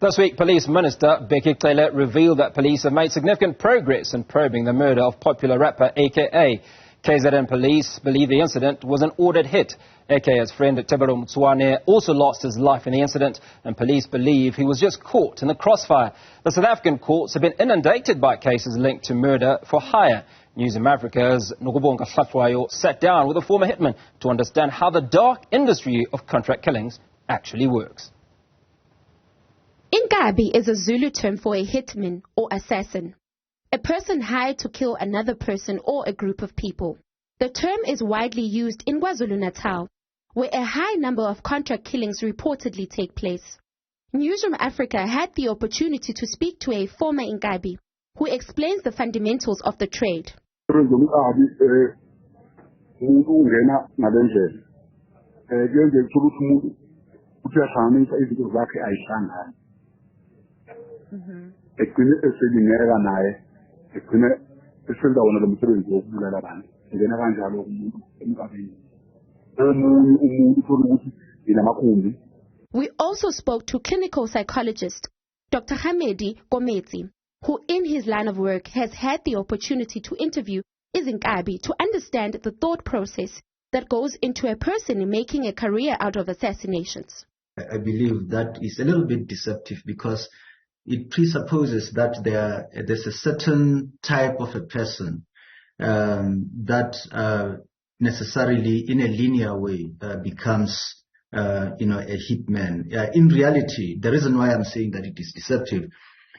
This week, Police Minister Bheki Cele revealed that police have made significant progress in probing the murder of popular rapper AKA. KZN police believe the incident was an ordered hit. AKA's friend Tebello Motsoane also lost his life in the incident, and police believe he was just caught in the crossfire. The South African courts have been inundated by cases linked to murder for hire. Newzroom AFrika's Nokubonga Hlatshwayo sat down with a former hitman to understand how the dark industry of contract killings actually works. Inkabi is a Zulu term for a hitman or assassin, a person hired to kill another person or a group of people. The term is widely used in KwaZulu-Natal, where a high number of contract killings reportedly take place. Newzroom AFrika had the opportunity to speak to a former Inkabi who explains the fundamentals of the trade. We also spoke to clinical psychologist Dr. Nokubonga, who in his line of work has had the opportunity to interview Inkabi to understand the thought process that goes into a person making a career out of assassinations. I believe that is a little bit deceptive because it presupposes that there's a certain type of a person that necessarily in a linear way becomes a hitman. In reality, the reason why I'm saying that it is deceptive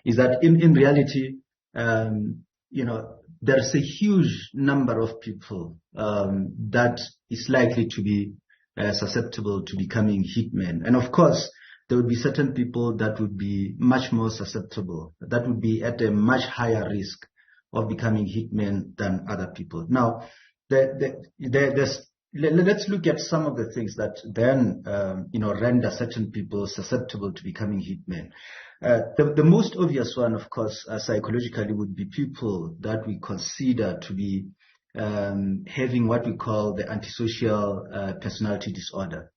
is that in reality, there's a huge number of people that is likely to be susceptible to becoming hitmen. And of course, there would be certain people that would be much more susceptible, that would be at a much higher risk of becoming hitmen than other people. Now, let's look at some of the things that then, render certain people susceptible to becoming hitmen. The most obvious one, of course, psychologically would be people that we consider to be having what we call the antisocial personality disorder.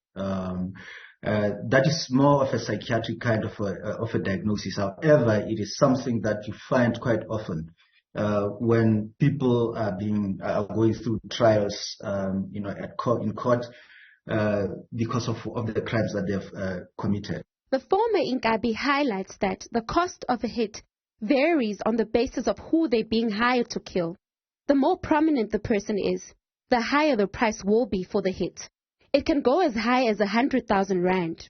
That is more of a psychiatric kind of a diagnosis. However, it is something that you find quite often when people are going through trials, in court because of the crimes that they have committed. The former Inkabi highlights that the cost of a hit varies on the basis of who they're being hired to kill. The more prominent the person is, the higher the price will be for the hit. It can go as high as 100,000 rand.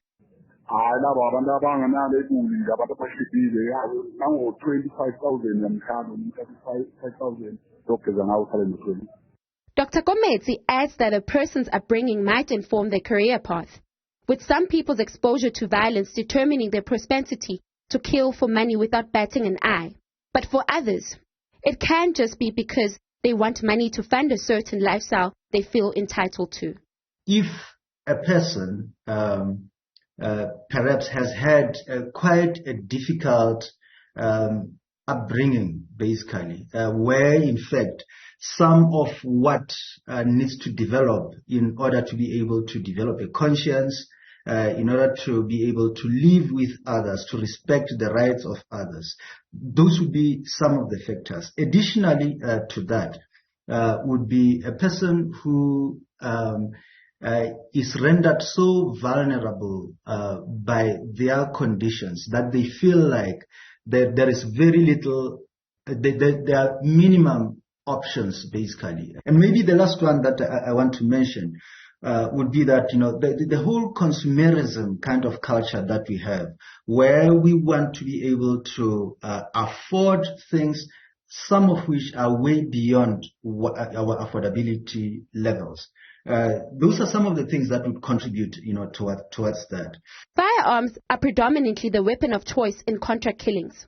Dr. Nokubonga adds that a person's upbringing might inform their career path, with some people's exposure to violence determining their propensity to kill for money without batting an eye. But for others, it can just be because they want money to fund a certain lifestyle they feel entitled to. If a person perhaps has had quite a difficult upbringing, basically, where in fact some of what needs to develop in order to be able to develop a conscience, in order to be able to live with others, to respect the rights of others, those would be some of the factors. Additionally to that would be a person who is rendered so vulnerable by their conditions that they feel like there is very little, there are minimum options basically. And maybe the last one that I want to mention would be that, the whole consumerism kind of culture that we have, where we want to be able to afford things, some of which are way beyond our affordability levels. Those are some of the things that would contribute, towards that. Firearms are predominantly the weapon of choice in contract killings.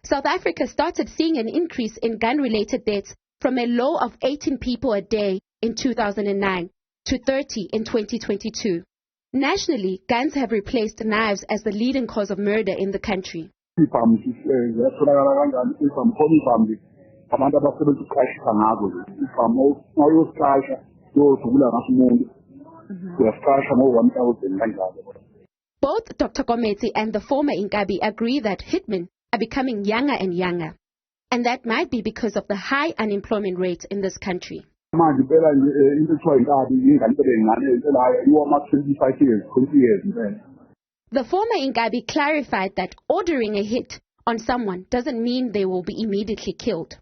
South Africa started seeing an increase in gun-related deaths from a low of 18 people a day in 2009 to 30 in 2022. Nationally, guns have replaced knives as the leading cause of murder in the country. Both Dr. Kometi and the former Inkabi agree that hitmen are becoming younger and younger, and that might be because of the high unemployment rate in this country. The former Inkabi clarified that ordering a hit on someone doesn't mean they will be immediately killed.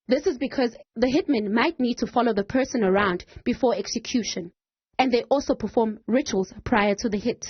This is because the hitmen might need to follow the person around before execution, and they also perform rituals prior to the hit.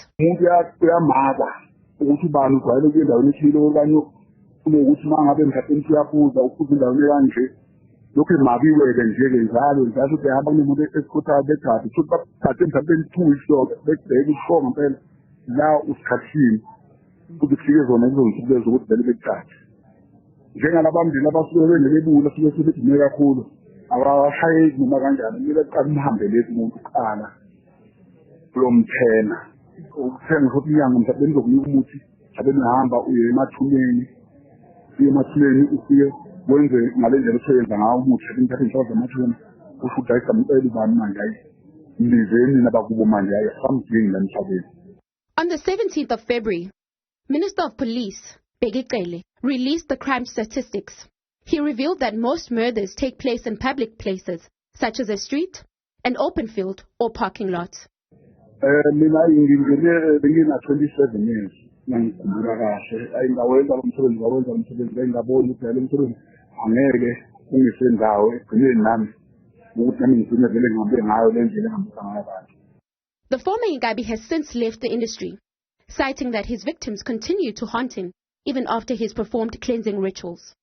On the 17th of February, Minister of Police Bheki Cele released the crime statistics. He revealed that most murders take place in public places, such as a street, an open field, or parking lot. 27 years. The former Inkabi has since left the industry, citing that his victims continue to haunt him even after he's performed cleansing rituals.